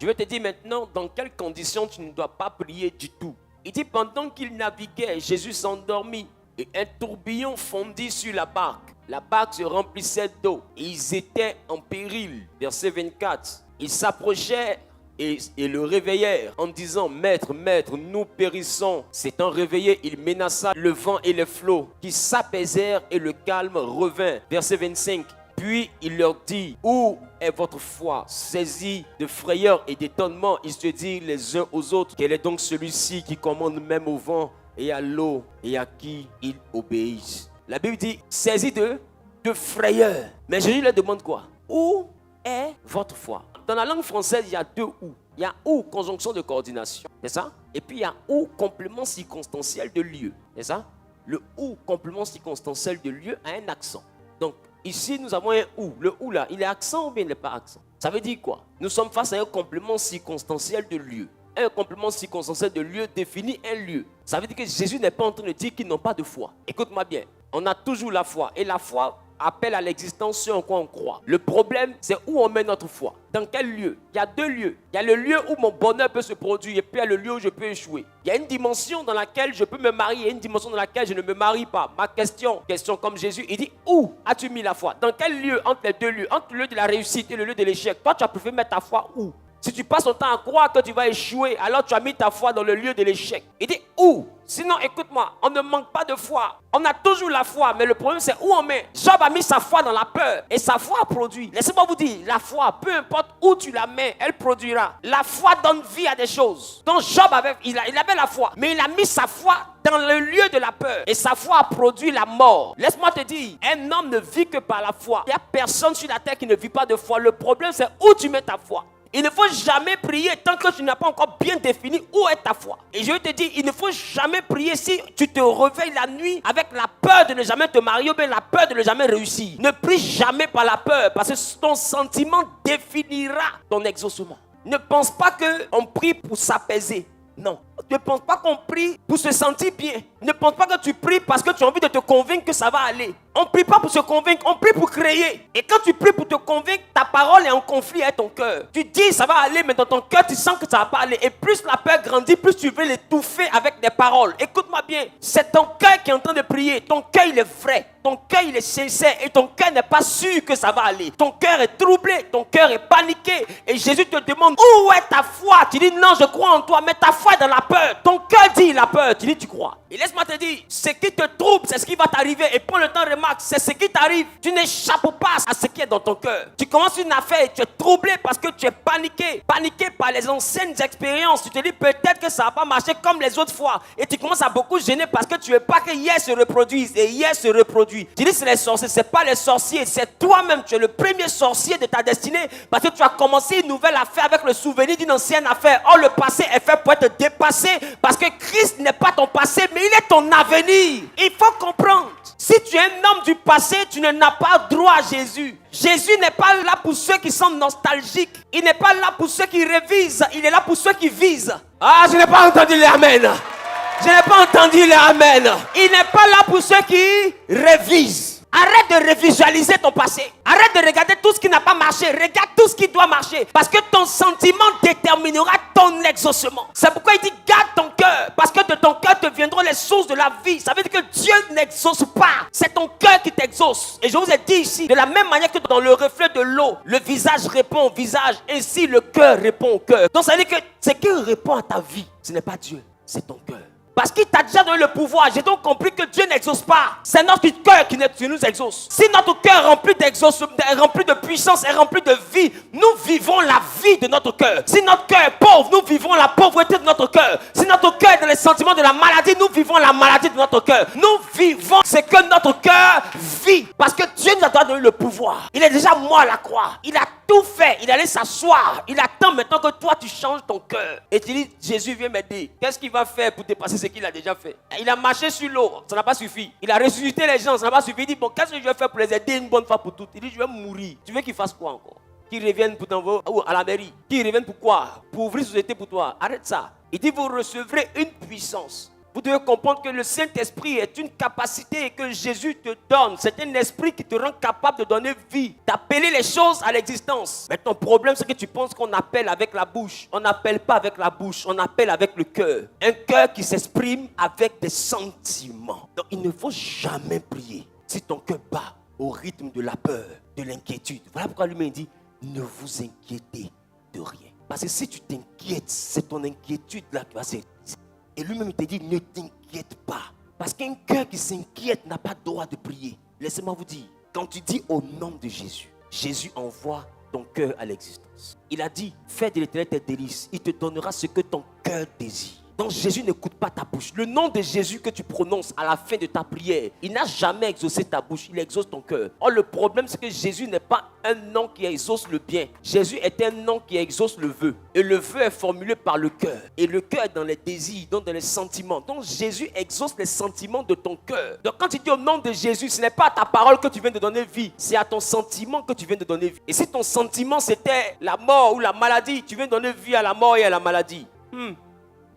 Je vais te dire maintenant dans quelles conditions tu ne dois pas prier du tout. Il dit pendant qu'il naviguait, Jésus s'endormit et un tourbillon fondit sur la barque. La barque se remplissait d'eau et ils étaient en péril. Verset 24. Ils s'approchaient et le réveillèrent en disant: Maître, Maître, nous périssons. S'étant réveillé, il menaça le vent et les flots qui s'apaisèrent et le calme revint. Verset 25. Puis il leur dit: Où est votre foi? Saisis de frayeur et d'étonnement, ils se dirent les uns aux autres: Quel est donc celui-ci qui commande même au vent et à l'eau et à qui il obéit? La Bible dit saisis de frayeur. Mais Jésus leur demande quoi? Où est votre foi? Dans la langue française, il y a deux ou. Il y a ou conjonction de coordination, c'est ça? Et puis il y a ou complément circonstanciel de lieu, c'est ça? Le ou complément circonstanciel de lieu a un accent. Donc ici nous avons un ou. Le ou là, il est accent ou bien il n'est pas accent? Ça veut dire quoi? Nous sommes face à un complément circonstanciel de lieu. Un complément circonstanciel de lieu définit un lieu. Ça veut dire que Jésus n'est pas en train de dire qu'ils n'ont pas de foi. Écoute-moi bien. On a toujours la foi. Et la foi appelle à l'existence ce en quoi on croit. Le problème, c'est où on met notre foi. Dans quel lieu? Il y a deux lieux. Il y a le lieu où mon bonheur peut se produire et puis il y a le lieu où je peux échouer. Il y a une dimension dans laquelle je peux me marier et une dimension dans laquelle je ne me marie pas. Ma question comme Jésus, il dit: où as-tu mis la foi? Dans quel lieu entre les deux lieux? Entre le lieu de la réussite et le lieu de l'échec. Toi, tu as préféré mettre ta foi où? Si tu passes ton temps à croire que tu vas échouer, alors tu as mis ta foi dans le lieu de l'échec. Il dit où? Sinon, écoute-moi, on ne manque pas de foi. On a toujours la foi, mais le problème c'est où on met. Job a mis sa foi dans la peur et sa foi a produit. Laissez-moi vous dire, la foi, peu importe où tu la mets, elle produira. La foi donne vie à des choses. Donc Job avait la foi, mais il a mis sa foi dans le lieu de la peur et sa foi a produit la mort. Laisse-moi te dire, un homme ne vit que par la foi. Il n'y a personne sur la terre qui ne vit pas de foi. Le problème c'est où tu mets ta foi. Il ne faut jamais prier tant que tu n'as pas encore bien défini où est ta foi. Et je vais te dire, il ne faut jamais prier si tu te réveilles la nuit avec la peur de ne jamais te marier ou bien la peur de ne jamais réussir. Ne prie jamais par la peur parce que ton sentiment définira ton exaucement. Ne pense pas qu'on prie pour s'apaiser. Non. Ne pense pas qu'on prie pour se sentir bien. Ne pense pas que tu pries parce que tu as envie de te convaincre que ça va aller. On ne prie pas pour se convaincre, on prie pour créer. Et quand tu pries pour te convaincre, ta parole est en conflit avec ton cœur. Tu dis ça va aller, mais dans ton cœur, tu sens que ça ne va pas aller. Et plus la peur grandit, plus tu veux l'étouffer avec des paroles. Écoute-moi bien, c'est ton cœur qui est en train de prier. Ton cœur, il est vrai. Ton cœur, il est sincère. Et ton cœur n'est pas sûr que ça va aller. Ton cœur est troublé, ton cœur est paniqué. Et Jésus te demande, où est ta foi? Tu dis, non, je crois en toi, mais ta foi est dans la peur. Ton cœur dit la peur, tu dis, tu crois. Et laisse-moi te dire, ce qui te trouble, c'est ce qui va t'arriver. Et prends le temps, remarque, c'est ce qui t'arrive. Tu n'échappes pas à ce qui est dans ton cœur. Tu commences une affaire et tu es troublé parce que tu es paniqué. Paniqué par les anciennes expériences. Tu te dis peut-être que ça va pas marcher comme les autres fois. Et tu commences à beaucoup gêner parce que tu veux pas que hier se reproduise. Et hier se reproduit. Tu dis c'est les sorciers, c'est pas les sorciers. C'est toi-même, tu es le premier sorcier de ta destinée. Parce que tu as commencé une nouvelle affaire avec le souvenir d'une ancienne affaire. Or le passé est fait pour être dépassé. Parce que Christ n'est pas ton passé, mais il est ton avenir. Il faut comprendre. Si tu es un homme du passé, tu n'as pas droit à Jésus. Jésus n'est pas là pour ceux qui sont nostalgiques. Il n'est pas là pour ceux qui révisent. Il est là pour ceux qui visent. Ah, je n'ai pas entendu les amen. Je n'ai pas entendu les amen. Il n'est pas là pour ceux qui révisent. Arrête de revisualiser ton passé. Arrête de regarder tout ce qui n'a pas marché. Regarde tout ce qui doit marcher. Parce que ton sentiment déterminera ton exaucement. C'est pourquoi il dit garde ton cœur. Parce que de ton cœur te viendront les sources de la vie. Ça veut dire que Dieu n'exauce pas. C'est ton cœur qui t'exauce. Et je vous ai dit ici, de la même manière que dans le reflet de l'eau, le visage répond au visage. Ainsi le cœur répond au cœur. Donc ça veut dire que ce qui répond à ta vie, ce n'est pas Dieu, c'est ton cœur. Parce qu'il t'a déjà donné le pouvoir. J'ai donc compris que Dieu n'exauce pas. C'est notre cœur qui nous exauce. Si notre cœur est rempli rempli de puissance et rempli de vie, nous vivons la vie de notre cœur. Si notre cœur est pauvre, nous vivons la pauvreté de notre cœur. Si notre cœur est dans les sentiments de la maladie, nous vivons la maladie de notre cœur. Nous vivons ce que notre cœur vit. Parce que Dieu nous a donné le pouvoir. Il est déjà mort à la croix. Il a tout fait. Il allait s'asseoir. Il attend maintenant que toi tu changes ton cœur. Et tu dis, Jésus vient m'aider. Qu'est-ce qu'il va faire pour dépasser ce qu'il a déjà fait? Il a marché sur l'eau, ça n'a pas suffi. Il a ressuscité les gens, ça n'a pas suffi. Il dit, bon, qu'est-ce que je vais faire pour les aider une bonne fois pour toutes? Il dit, je vais mourir. Tu veux qu'il fasse quoi encore? Qu'il revienne pour t'envoyer à la mairie? Qu'il revienne pour quoi? Pour ouvrir une société pour toi? Arrête ça. Il dit, vous recevrez une puissance. Vous devez comprendre que le Saint-Esprit est une capacité que Jésus te donne. C'est un esprit qui te rend capable de donner vie, d'appeler les choses à l'existence. Mais ton problème, c'est que tu penses qu'on appelle avec la bouche. On n'appelle pas avec la bouche, on appelle avec le cœur. Un cœur qui s'exprime avec des sentiments. Donc il ne faut jamais prier si ton cœur bat au rythme de la peur, de l'inquiétude. Voilà pourquoi lui-même dit, ne vous inquiétez de rien. Parce que si tu t'inquiètes, c'est ton inquiétude là qui va se... Et lui-même te dit, ne t'inquiète pas. Parce qu'un cœur qui s'inquiète n'a pas droit de prier. Laissez-moi vous dire, quand tu dis au nom de Jésus, Jésus envoie ton cœur à l'existence. Il a dit, fais de l'Éternel tes délices. Il te donnera ce que ton cœur désire. Donc Jésus n'écoute pas ta bouche. Le nom de Jésus que tu prononces à la fin de ta prière, il n'a jamais exaucé ta bouche, il exauce ton cœur. Or le problème c'est que Jésus n'est pas un nom qui exauce le bien. Jésus est un nom qui exauce le vœu. Et le vœu est formulé par le cœur. Et le cœur est dans les désirs, donc dans les sentiments. Donc Jésus exauce les sentiments de ton cœur. Donc quand tu dis au nom de Jésus, ce n'est pas à ta parole que tu viens de donner vie, c'est à ton sentiment que tu viens de donner vie. Et si ton sentiment c'était la mort ou la maladie, tu viens de donner vie à la mort et à la maladie.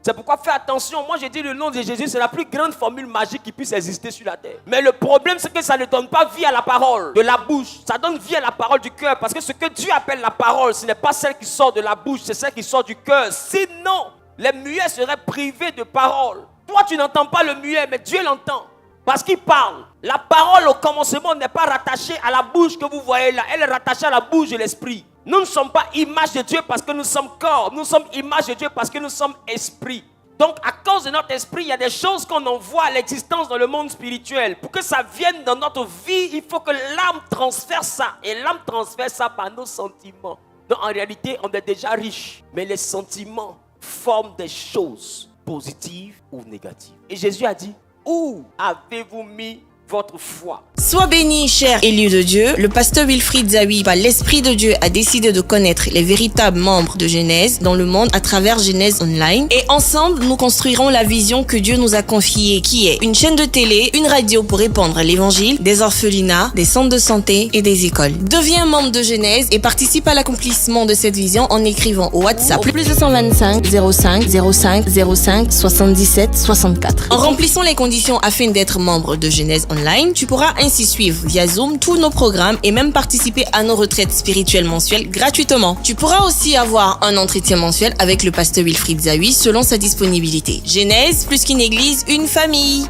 C'est pourquoi fais attention. Moi, j'ai dit le nom de Jésus, c'est la plus grande formule magique qui puisse exister sur la terre. Mais le problème, c'est que ça ne donne pas vie à la parole de la bouche. Ça donne vie à la parole du cœur. Parce que ce que Dieu appelle la parole, ce n'est pas celle qui sort de la bouche, c'est celle qui sort du cœur. Sinon, les muets seraient privés de parole. Toi, tu n'entends pas le muet, mais Dieu l'entend. Parce qu'il parle. La parole au commencement n'est pas rattachée à la bouche que vous voyez là. Elle est rattachée à la bouche de l'esprit. Nous ne sommes pas image de Dieu parce que nous sommes corps. Nous sommes image de Dieu parce que nous sommes esprit. Donc à cause de notre esprit, il y a des choses qu'on envoie à l'existence dans le monde spirituel. Pour que ça vienne dans notre vie, il faut que l'âme transfère ça. Et l'âme transfère ça par nos sentiments. Donc en réalité, on est déjà riche. Mais les sentiments forment des choses positives ou négatives. Et Jésus a dit, où avez-vous mis votre foi? Sois béni, cher élu de Dieu. Le pasteur Wilfried Zawi, par l'Esprit de Dieu, a décidé de connaître les véritables membres de Genèse dans le monde à travers Genèse Online. Et ensemble, nous construirons la vision que Dieu nous a confiée, qui est une chaîne de télé, une radio pour répandre l'évangile, des orphelinats, des centres de santé et des écoles. Deviens membre de Genèse et participe à l'accomplissement de cette vision en écrivant au WhatsApp plus 225 05 05 05 77 64. En remplissant les conditions afin d'être membre de Genèse Online, tu pourras ainsi suivre via Zoom tous nos programmes et même participer à nos retraites spirituelles mensuelles gratuitement. Tu pourras aussi avoir un entretien mensuel avec le pasteur Wilfried Zawi selon sa disponibilité. Genèse, plus qu'une église, une famille.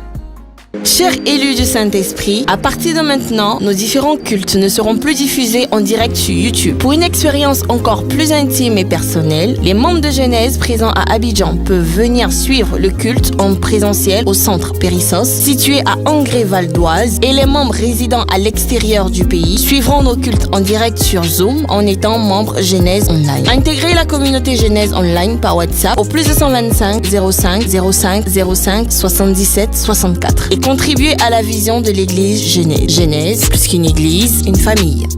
Chers élus du Saint-Esprit, à partir de maintenant, nos différents cultes ne seront plus diffusés en direct sur YouTube. Pour une expérience encore plus intime et personnelle, les membres de Genèse présents à Abidjan peuvent venir suivre le culte en présentiel au centre Périssos, situé à Angré-Val d'Oise, et les membres résidant à l'extérieur du pays suivront nos cultes en direct sur Zoom en étant membres Genèse Online. Intégrez la communauté Genèse Online par WhatsApp au plus 225 05 05 05 77 64 et contribuer à la vision de l'église Genèse. Genèse, plus qu'une église, une famille.